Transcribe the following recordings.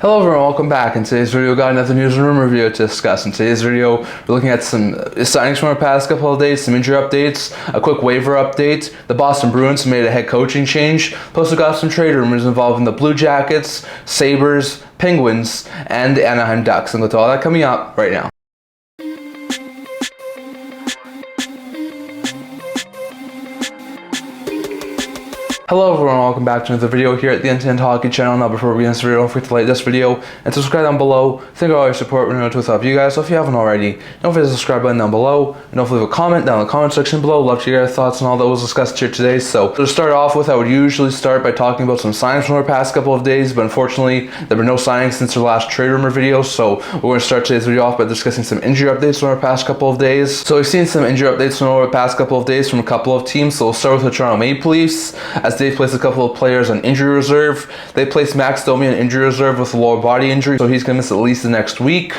Hello everyone, welcome back. In today's video, we got another news and rumor video to discuss. In today's video, we're looking at some signings from our past couple of days, some injury updates, a quick waiver update. The Boston Bruins made a head coaching change. Plus, we got some trade rumors involving the Blue Jackets, Sabres, Penguins, and the Anaheim Ducks. And with all that coming up right now. Hello everyone, welcome back to another video here at the Intent Hockey channel. Now before we begin this video, don't forget to like this video and subscribe down below. Thank you all your support. We're going to help you guys. So if you haven't already, don't forget to subscribe button down below and don't forget to leave a comment down in the comment section below. Love to hear your thoughts on all that was discussed here today. So to start off with, I would usually start by talking about some signings from our past couple of days, but unfortunately there were no signings since our last trade rumor video. So we're going to start today's video off by discussing some injury updates from our past couple of days. So we've seen some injury updates from our past couple of days from a couple of teams. So we'll start with the Toronto Maple Leafs, as they've placed a couple of players on injury reserve. They placed Max Domi on injury reserve with a lower body injury, so he's going to miss at least the next week.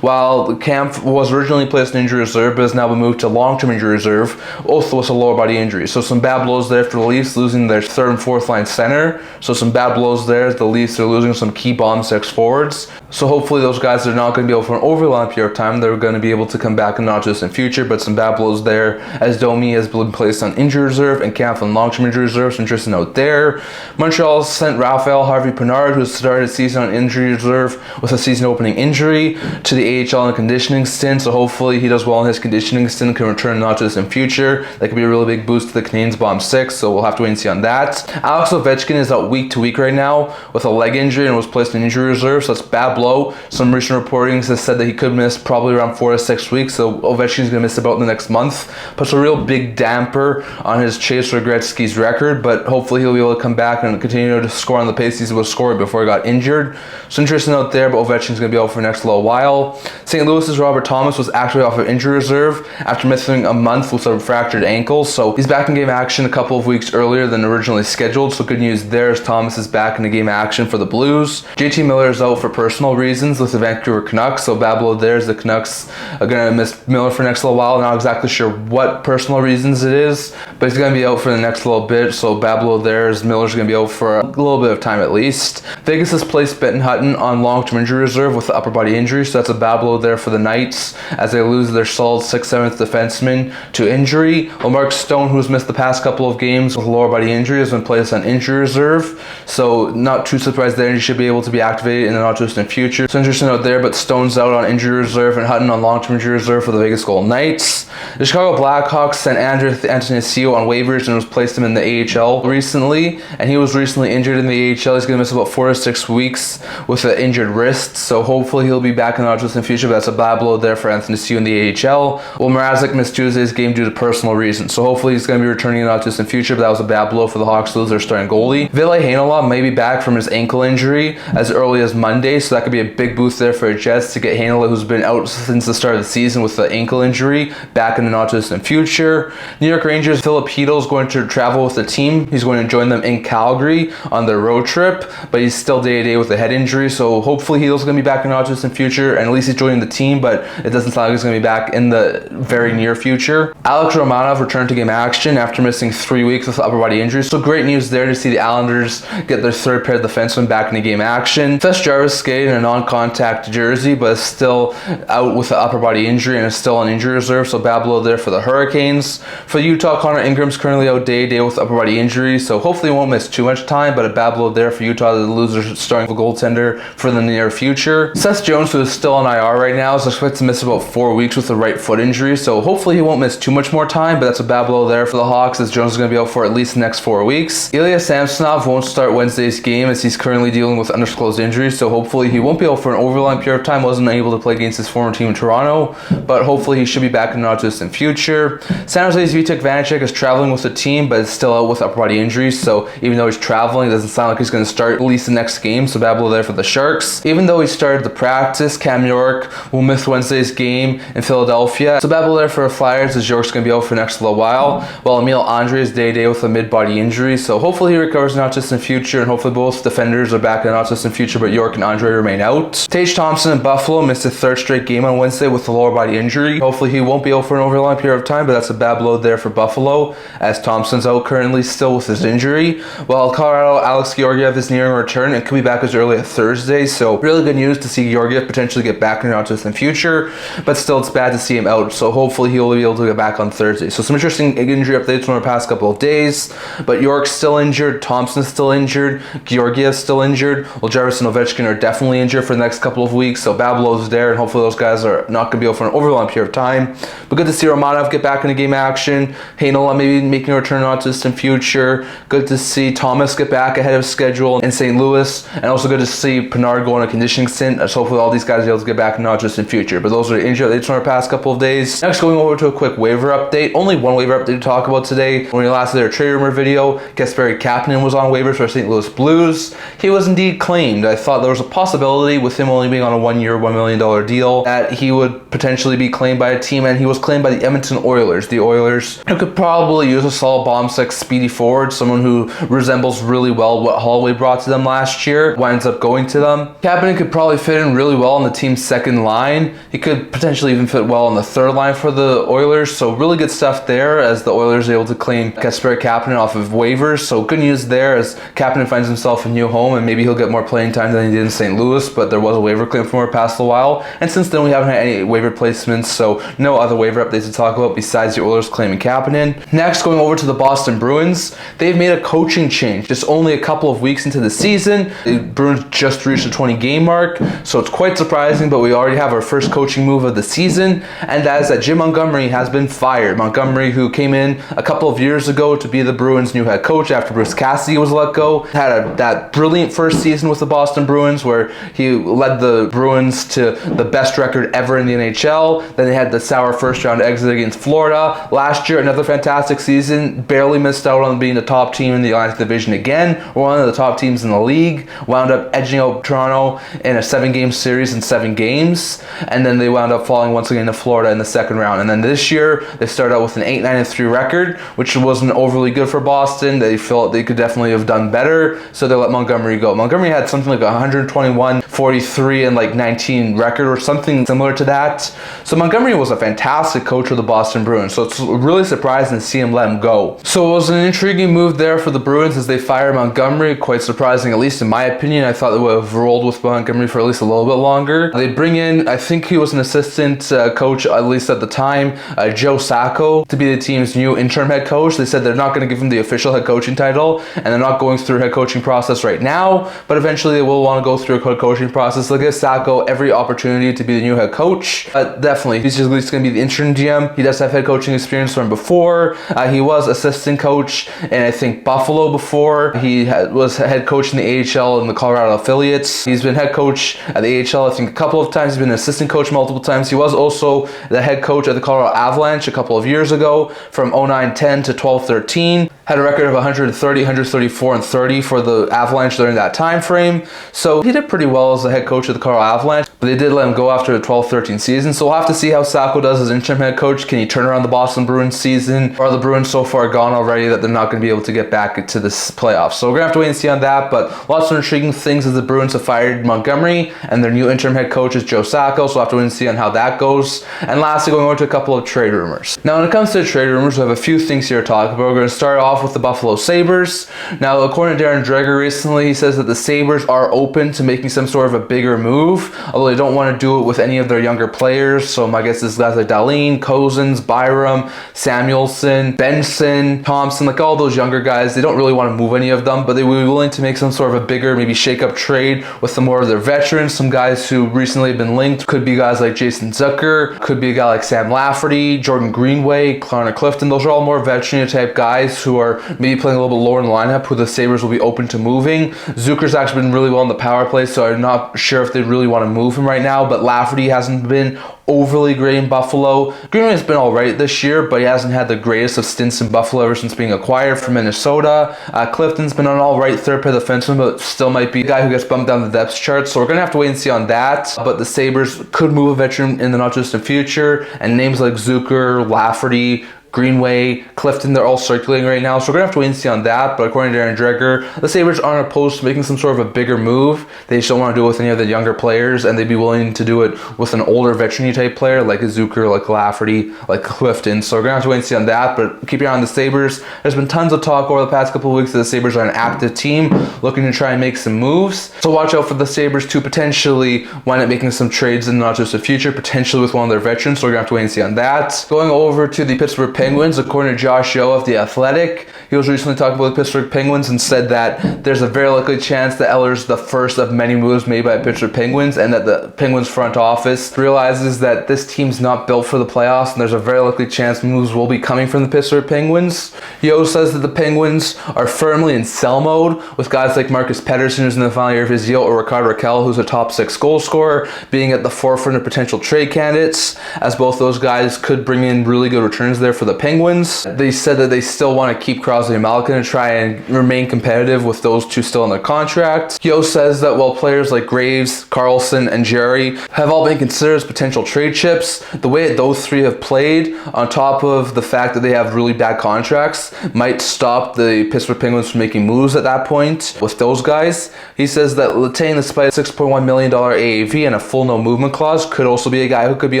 While Camp was originally placed on injury reserve, but has now been moved to long-term injury reserve, also with a lower body injury. So some bad blows there for the Leafs, losing their third and fourth line center. So some bad blows there. The Leafs are losing some key bottom six forwards. So hopefully those guys are not going to be able for an overlap period of time. They're going to be able to come back and not just in future, but some bad blows there as Domi has been placed on injury reserve and Camp on long-term injury reserve. So interesting note there. Montreal sent Rakell Harvey-Pinard, who started the season on injury reserve with a season-opening injury, to the AHL in a conditioning stint. So hopefully he does well in his conditioning stint and can return not just in future. That could be a really big boost to the Canadiens' bottom six. So we'll have to wait and see on that. Alex Ovechkin is out week to week right now with a leg injury and was placed in injury reserve. So that's a bad blow. Some recent reporting has said that he could miss probably around 4 to 6 weeks. So Ovechkin's going to miss about the next month. Puts a real big damper on his Chase Gretzky's record, but hopefully he'll be able to come back and continue to score on the pace he was scoring before he got injured. So interesting out there, but Ovechkin's going to be out for the next little while. St. Louis's Robert Thomas was actually off of injury reserve after missing a month with a fractured ankle. So he's back in game action a couple of weeks earlier than originally scheduled. So good news there as Thomas is back in the game action for the Blues. JT Miller is out for personal reasons with the Vancouver Canucks. So bad blow there as the Canucks are going to miss Miller for the next little while. Not exactly sure what personal reasons it is, but he's going to be out for the next little bit. So bad blow there as Miller's going to be out for a little bit of time at least. Vegas has placed Benton Hutton on long-term injury reserve with the upper body injury, so that's a bad blow there for the Knights as they lose their solid 6/7 defenseman to injury. Mark Stone, who's missed the past couple of games with a lower body injury, has been placed on injury reserve, so not too surprised there. He should be able to be activated in the not just in future. So interesting out there, but Stone's out on injury reserve and Hutton on long-term injury reserve for the Vegas Golden Knights. The Chicago Blackhawks sent Anthony Sio on waivers and was placed him in the AHL recently, and he was recently injured in the AHL. He's going to miss about 4 to 6 weeks with an injured wrist, so hopefully he'll be back in the not just in future, but that's a bad blow there for Anthony Sio in the AHL. Well, Mrazek missed Tuesday's game due to personal reasons, so hopefully he's going to be returning not just in future, but that was a bad blow for the Hawks to lose their starting goalie. Ville Heinola may be back from his ankle injury as early as Monday, so that could be a big boost there for the Jets to get Heinola, who's been out since the start of the season with the ankle injury, back in the not just in future. New York Rangers Philip Chytil is going to travel with the team. He's going to join them in Calgary on their road trip, but he's still day-to-day with a head injury, so hopefully he's going to be back in not just in future, and at least he's joining the team, but it doesn't sound like he's going to be back in the very near future. Alex Romanov returned to game action after missing 3 weeks with upper body injury, so great news there to see the Islanders get their third pair of defensemen back into game action. Thess Jarvis skated in a non-contact jersey, but is still out with an upper body injury and is still on injury reserve, so bad blow there for the Hurricanes. For Utah, Connor Ingram's currently out day-to-day with upper body injury, so hopefully he won't miss too much time, but a bad blow there for Utah to lose their starting goaltender for the near future. Seth Jones, who is still on IR right now, is expected to miss about 4 weeks with a right foot injury, so hopefully he won't miss too much more time, but that's a bad blow there for the Hawks as Jones is going to be out for at least the next 4 weeks. Ilya Samsonov won't start Wednesday's game as he's currently dealing with undisclosed injuries, so hopefully he won't be out for an overlap period of time. Wasn't able to play against his former team in Toronto, but hopefully he should be back in not just in future. San Jose's Vitek Vanacek is traveling with the team, but is still out with upper body injuries, so even though he's traveling, it doesn't sound like he's going to start at least the next game, so bad blow there for the Sharks. Even though he started the practice, Cam York will miss Wednesday's game in Philadelphia, so bad blow there for the Flyers as York's going to be out for the next little while, while Emil Andre is day-to-day with a mid-body injury, so hopefully he recovers not just in future, and hopefully both defenders are back in not just in future, but York and Andre remain out. Tage Thompson in Buffalo missed a third straight game on Wednesday with a lower body injury. Hopefully he won't be out for an overlap period of time, but that's a bad blow there for Buffalo as Thompson's out currently still with with his injury. While Colorado, Alex Georgiev is nearing a return and could be back as early as Thursday. So really good news to see Georgiev potentially get back in the not distant future, but still it's bad to see him out. So hopefully he'll be able to get back on Thursday. So some interesting injury updates from the past couple of days. But York's still injured, Thompson's still injured, Georgiev's still injured. Well, Jarvis and Ovechkin are definitely injured for the next couple of weeks. So Babylow's there, and hopefully those guys are not going to be out for an overlong period of time. But good to see Romanov get back into game action. Heinola maybe making a return in the not distant future. Good to see Thomas get back ahead of schedule in St. Louis, and also good to see Pinard go on a conditioning stint. So hopefully all these guys are able to get back in the not distant future. But those are the injury updates from our past couple of days. Next, going over to a quick waiver update. Only one waiver update to talk about today. When we last did our trade rumor video, Kasperi Kapanen was on waivers for St. Louis Blues. He was indeed claimed. I thought there was a possibility with him only being on a 1-year, $1 million deal that he would potentially be claimed by a team, and he was claimed by the Edmonton Oilers. The Oilers who could probably use a solid bomb six speedy forward, someone who resembles really well what Holloway brought to them last year, winds up going to them. Kapanen could probably fit in really well on the team's second line. He could potentially even fit well on the third line for the Oilers, so really good stuff there as the Oilers are able to claim Kasperi Kapanen off of waivers. So good news there as Kapanen finds himself a new home, and maybe he'll get more playing time than he did in St. Louis, but there was a waiver claim from our past a while, and since then we haven't had any waiver placements, so no other waiver updates to talk about besides the Oilers claiming Kapanen. Next, going over to the Boston Bruins, they've made a coaching change just only a couple of weeks into the season. The Bruins just reached the 20-game mark, so it's quite surprising, but we already have our first coaching move of the season, and that is that Jim Montgomery has been fired. Montgomery, who came in a couple of years ago to be the Bruins' new head coach after Bruce Cassidy was let go, had that brilliant first season with the Boston Bruins where he led the Bruins to the best record ever in the NHL. Then they had the sour first-round exit against Florida. Last year, another fantastic season, barely missed out on being the top team in the Atlantic Division again, one of the top teams in the league, wound up edging out Toronto in a 7-game series in 7 games, and then they wound up falling once again to Florida in the second round. And then this year, they started out with an 8-9-3 record, which wasn't overly good for Boston. They felt they could definitely have done better, so they let Montgomery go. Montgomery had something like 121, 43, and like 19 record or something similar to that. So Montgomery was a fantastic coach of the Boston Bruins, so it's really surprising to see him let him go. So it was an intriguing move there for the Bruins as they fired Montgomery. Quite surprising, at least in my opinion. I thought they would have rolled with Montgomery for at least a little bit longer. They bring in, I think he was an assistant coach, at least at the time, Joe Sacco, to be the team's new interim head coach. They said they're not going to give him the official head coaching title, and they're not going through a head coaching process right now, but eventually they will want to go through a head coaching process. They'll give Sacco every opportunity to be the new head coach. Definitely, he's just at least going to be the interim GM. He does have head coaching experience from before. He was assistant coach in, I think, Buffalo before. He was head coach in the AHL in the Colorado affiliates. He's been head coach at the AHL, I think, a couple of times. He's been an assistant coach multiple times. He was also the head coach at the Colorado Avalanche a couple of years ago from 09-10 to 12-13. Had a record of 130, 134, and 30 for the Avalanche during that time frame. So he did pretty well as the head coach of the Colorado Avalanche, but they did let him go after the 12-13 season. So we'll have to see how Sacco does as interim head coach. Can he turn around the Boston Bruins season? Or are the Bruins so far gone already that they're not going to be able to get back into this playoffs? So we're going to have to wait and see on that, but lots of intriguing things as the Bruins have fired Montgomery, and their new interim head coach is Joe Sacco, so we'll have to wait and see on how that goes. And lastly, going over to a couple of trade rumors. Now, when it comes to trade rumors, we have a few things here to talk about. We're going to start off with the Buffalo Sabres. Now, according to Darren Dreger recently, he says that the Sabres are open to making some sort of a bigger move, although they don't want to do it with any of their younger players. So my guess is guys like Dahlin, Cozens, Byram, Samuelson, Benson, Thompson, like all those younger guys, they don't really want to move any of them, but they would be willing to make some sort of a bigger, maybe shake-up trade with some more of their veterans. Some guys who recently have been linked could be guys like Jason Zucker, could be a guy like Sam Lafferty, Jordan Greenway, Connor Clifton. Those are all more veteran type guys who are maybe playing a little bit lower in the lineup, who the Sabres will be open to moving. Zucker's actually been really well in the power play, so I'm not sure if they really want to move him right now, but Lafferty hasn't been overly great in Buffalo. Greenway's been alright this year, but he hasn't had the greatest of stints in Buffalo ever since being acquired from Minnesota. Clifton's been an alright third pair defenseman, but still might be a guy who gets bumped down the depth chart, so we're going to have to wait and see on that. But the Sabres could move a veteran in the not distant future, and names like Zucker, Lafferty, Greenway, Clifton, they're all circulating right now. So we're going to have to wait and see on that. But according to Darren Dreger, the Sabres aren't opposed to making some sort of a bigger move. They just don't want to do it with any of the younger players, and they'd be willing to do it with an older veteran type player like a Zucker, like Lafferty, like Clifton. So we're going to have to wait and see on that. But keep your eye on the Sabres. There's been tons of talk over the past couple of weeks that the Sabres are an active team looking to try and make some moves. So watch out for the Sabres to potentially wind up making some trades in not just the future, potentially with one of their veterans. So we're going to have to wait and see on that. Going over to the Pittsburgh Penguins, according to Josh Yeo of The Athletic, he was recently talking about the Pittsburgh Penguins and said that there's a very likely chance that Eller's the first of many moves made by Pittsburgh Penguins, and that the Penguins front office realizes that this team's not built for the playoffs, and there's a very likely chance moves will be coming from the Pittsburgh Penguins. Yeo says that the Penguins are firmly in sell mode, with guys like Marcus Pettersson, who's in the final year of his deal, or Rakell, who's a top 6 goal scorer, being at the forefront of potential trade candidates, as both those guys could bring in really good returns there for the Penguins. They said that they still want to keep Crosby and Malkin and try and remain competitive with those two still in their contract. Yeo says that while players like Graves, Carlson, and Jerry have all been considered as potential trade chips, the way that those three have played, on top of the fact that they have really bad contracts, might stop the Pittsburgh Penguins from making moves at that point with those guys. He says that Letang, despite a $6.1 million AAV and a full no movement clause, could also be a guy who could be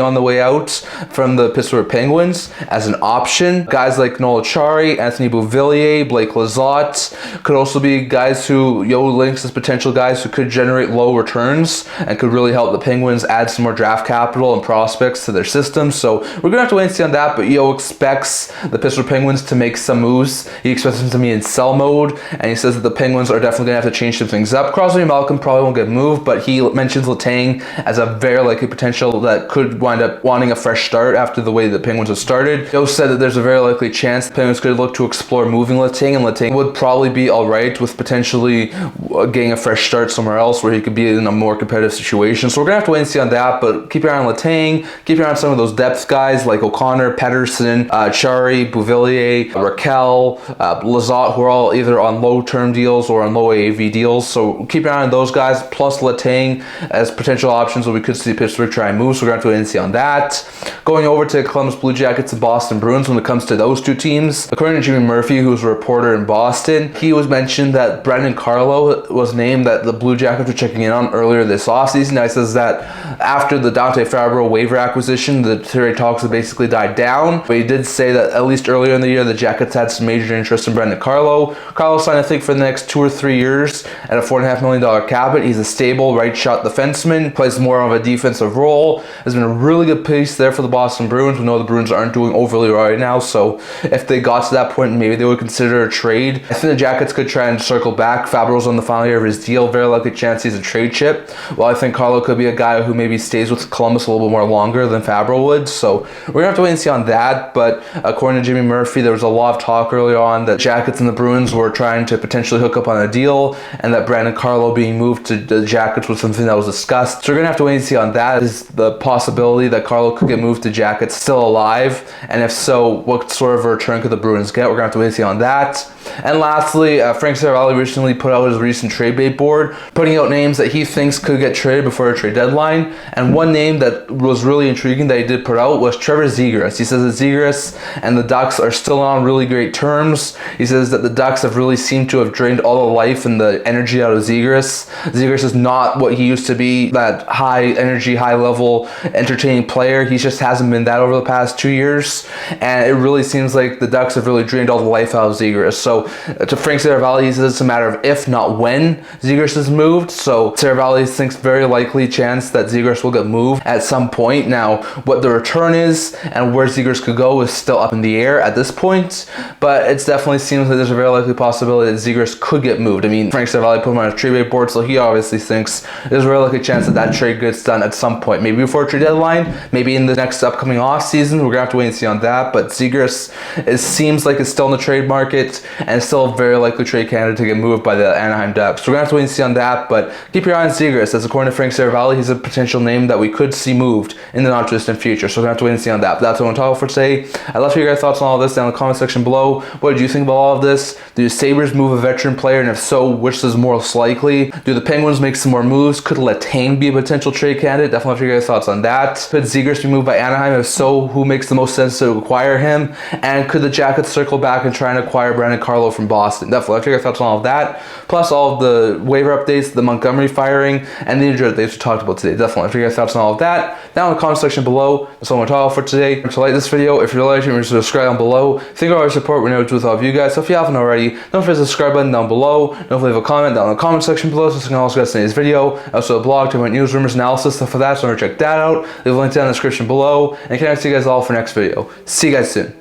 on the way out from the Pittsburgh Penguins as an option. Guys like Noel Acciari, Anthony Beauvillier, Blake Lizotte could also be guys who Yeo links as potential guys who could generate low returns and could really help the Penguins add some more draft capital and prospects to their system. So we're going to have to wait and see on that, but Yeo expects the Pittsburgh Penguins to make some moves. He expects them to be in sell mode, and he says that the Penguins are definitely going to have to change some things up. Crosby and Malcolm probably won't get moved, but he mentions Letang as a very likely potential that could wind up wanting a fresh start after the way the Penguins have started. Yeo said that there's a very likely chance the Penguins could look to explore moving Letang, and Letang would probably be alright with potentially getting a fresh start somewhere else where he could be in a more competitive situation. So we're going to have to wait and see on that, but keep your eye on Letang, keep your eye on some of those depth guys like O'Connor, Pettersson, Acciari, Beauvillier, Rakell, Lizotte, who are all either on low-term deals or on low AAV deals. So keep your eye on those guys, plus Letang as potential options where we could see Pittsburgh try and move. So we're going to have to wait and see on that. Going over to Columbus Blue Jackets and Boston Bruins when it comes to those two teams, according to Jimmy Murphy, who's a reporter in Boston, he was mentioned that Brandon Carlo was named that the Blue Jackets were checking in on earlier this offseason. Now he says that after the Dante Fabbro waiver acquisition, the trade talks have basically died down, but he did say that at least earlier in the year, the Jackets had some major interest in Brandon Carlo. Carlo signed, I think, for the next 2 or 3 years at a $4.5 million cap hit. He's a stable right-shot defenseman, plays more of a defensive role, has been a really good piece there for the Boston Bruins. We know the Bruins aren't doing overly right now, so if they got to that point, maybe they would consider a trade. I think the Jackets could try and circle back. Fabbro's on the final year of his deal, very likely chance he's a trade chip. Well, I think Carlo could be a guy who maybe stays with Columbus a little bit more longer than Fabbro would, so we're going to have to wait and see on that. But according to Jimmy Murphy, there was a lot of talk early on that Jackets and the Bruins were trying to potentially hook up on a deal, and that Brandon Carlo being moved to the Jackets was something that was discussed. So we're going to have to wait and see on that. Is the possibility that Carlo could get moved to Jackets still alive? And if so, what sort of a return could the Bruins get? We're going to have to wait and see on that. And lastly, Frank Seravalli recently put out his recent trade bait board, putting out names that he thinks could get traded before a trade deadline. And one name that was really intriguing that he did put out was Trevor Zegras. He says that Zegras and the Ducks are still on really great terms. He says that the Ducks have really seemed to have drained all the life and the energy out of Zegras. Zegras is not what he used to be, that high energy, high level, entertaining player. He just hasn't been that over the past 2 years. And it really seems like the Ducks have really drained all the life out of Zegras. So to Frank Seravalli, he says it's a matter of if, not when, Zegras is moved. So Seravalli thinks very likely chance that Zegras will get moved at some point. Now, what the return is and where Zegras could go is still up in the air at this point, but it definitely seems like there's a very likely possibility that Zegras could get moved. I mean, Frank Seravalli put him on a trade bait board, so he obviously thinks there's a very likely chance that that trade gets done at some point, maybe before trade deadline, maybe in the next upcoming off season. We're gonna have to wait and see on that. But Zegras, it seems like it's still in the trade trade market, and still a very likely trade candidate to get moved by the Anaheim Ducks. So we're going to have to wait and see on that, but keep your eye on Zegras, as according to Frank Seravalli, he's a potential name that we could see moved in the not distant future. So we're going to have to wait and see on that. But that's what I'm going to talk about for today. I'd love to hear your thoughts on all of this down in the comment section below. What did you think about all of this? Do the Sabres move a veteran player, and if so, which is most likely? Do the Penguins make some more moves? Could Letang be a potential trade candidate? Definitely love to hear your thoughts on that. Could Zegras be moved by Anaheim? If so, who makes the most sense to acquire him? And could the Jackets circle back and try and acquire Brandon Carlo from Boston? Definitely love to hear your thoughts on all of that. Plus all of the waiver updates, the Montgomery firing, and the injury updates we talked about today. Definitely love to hear your thoughts on all of that down in the comment section below. That's all I'm going to talk about for today. So like this video, if you're liking, subscribe down below. Thank you for all your support. We know it's with all of you guys. So if you haven't already, don't forget the subscribe button down below. Don't leave a comment down in the comment section below so you can also get today's video. Also a blog to news, rumors, analysis, stuff like that. So check that out. Leave a link down in the description below. And can I see you guys all for next video. See you guys soon.